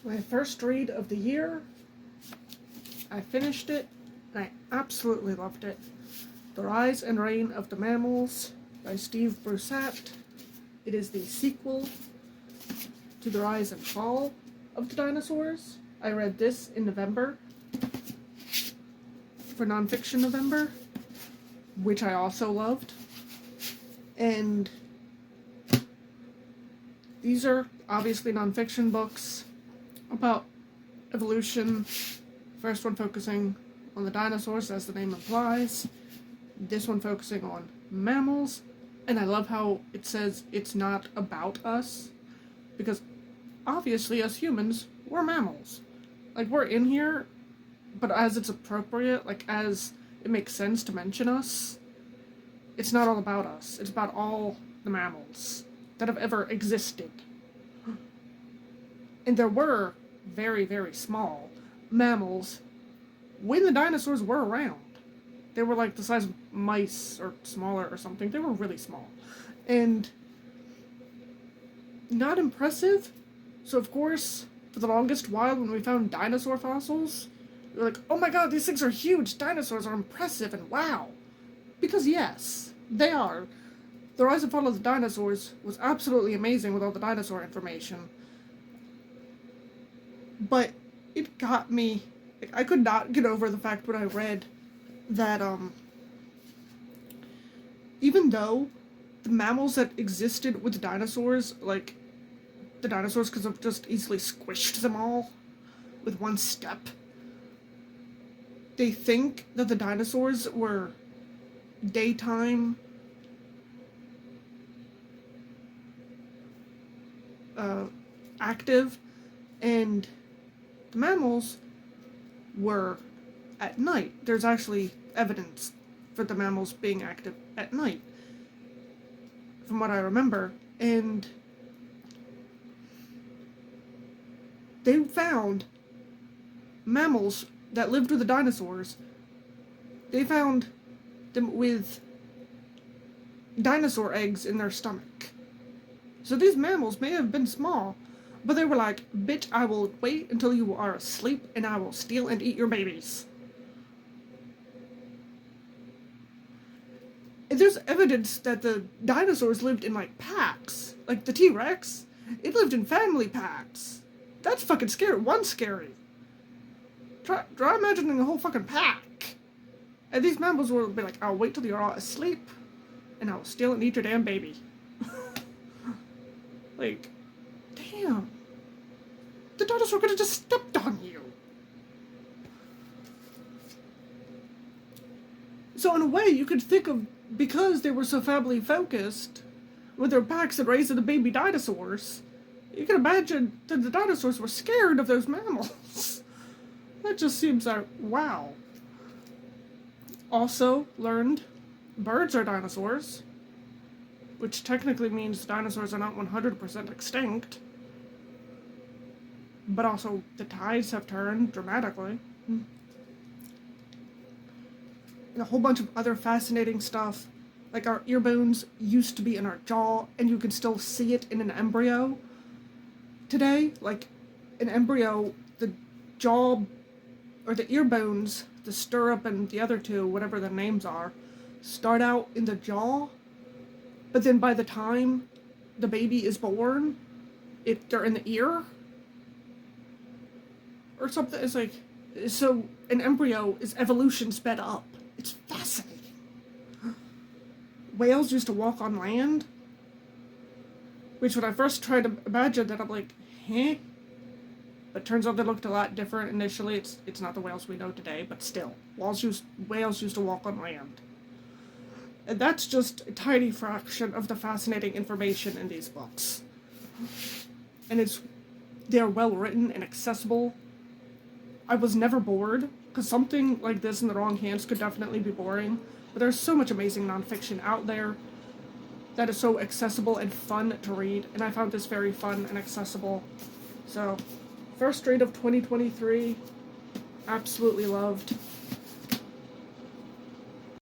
My first read of the year. I finished it, and I absolutely loved it. The Rise and Reign of the Mammals by Steve Brusatte. It is the sequel to The Rise and Fall of the Dinosaurs. I read this in November for Nonfiction November, which I also loved. And these are obviously nonfiction books about evolution. First one focusing on the dinosaurs, as the name implies. This one focusing on mammals. And I love how it says it's not about us. Because obviously, as humans, we're mammals. Like, we're in here, but as it's appropriate, like, as it makes sense to mention us, it's not all about us. It's about all the mammals that have ever existed. And there were very, very small mammals when the dinosaurs were around. They were like the size of mice or smaller or something. They were really small. And not impressive. So of course, for the longest while when we found dinosaur fossils, we were like, oh my god, these things are huge. Dinosaurs are impressive and wow. Because yes, they are. The Rise and Fall of the Dinosaurs was absolutely amazing with all the dinosaur information. But it got me, like, I could not get over the fact when I read that, even though the mammals that existed with the dinosaurs, like, the dinosaurs could have just easily squished them all with one step, they think that the dinosaurs were daytime active, and the mammals were at night. There's actually evidence for the mammals being active at night, from what I remember. And they found mammals that lived with the dinosaurs. They found them with dinosaur eggs in their stomach. So these mammals may have been small, but they were like, bitch, I will wait until you are asleep and I will steal and eat your babies. And there's evidence that the dinosaurs lived in, like, packs. Like the T-Rex, it lived in family packs. That's fucking scary. One scary. Try imagining a whole fucking pack. And these mammals will be like, I'll wait till you're all asleep and I'll steal and eat your damn baby. Like, damn. The dinosaur could have just stepped on you. So in a way, you could think of, because they were so family focused, with their packs and raising the baby dinosaurs, you can imagine that the dinosaurs were scared of those mammals. That just seems like, wow. Also learned birds are dinosaurs, which technically means dinosaurs are not 100% extinct. But also, the tides have turned dramatically. And a whole bunch of other fascinating stuff. Like, our ear bones used to be in our jaw, and you can still see it in an embryo today. Like, an embryo, the jaw, or the ear bones, the stirrup and the other two, whatever their names are, start out in the jaw, but then by the time the baby is born, they're in the ear? Or something. It's like, so an embryo is evolution sped up. It's fascinating. Whales used to walk on land, which when I first tried to imagine that, I'm like, huh? But turns out they looked a lot different initially. It's not the whales we know today, but still. Whales used to walk on land. And that's just a tiny fraction of the fascinating information in these books. And they're well written and accessible. I was never bored, because something like this in the wrong hands could definitely be boring. But there's so much amazing nonfiction out there that is so accessible and fun to read, and I found this very fun and accessible. So, first read of 2023, absolutely loved.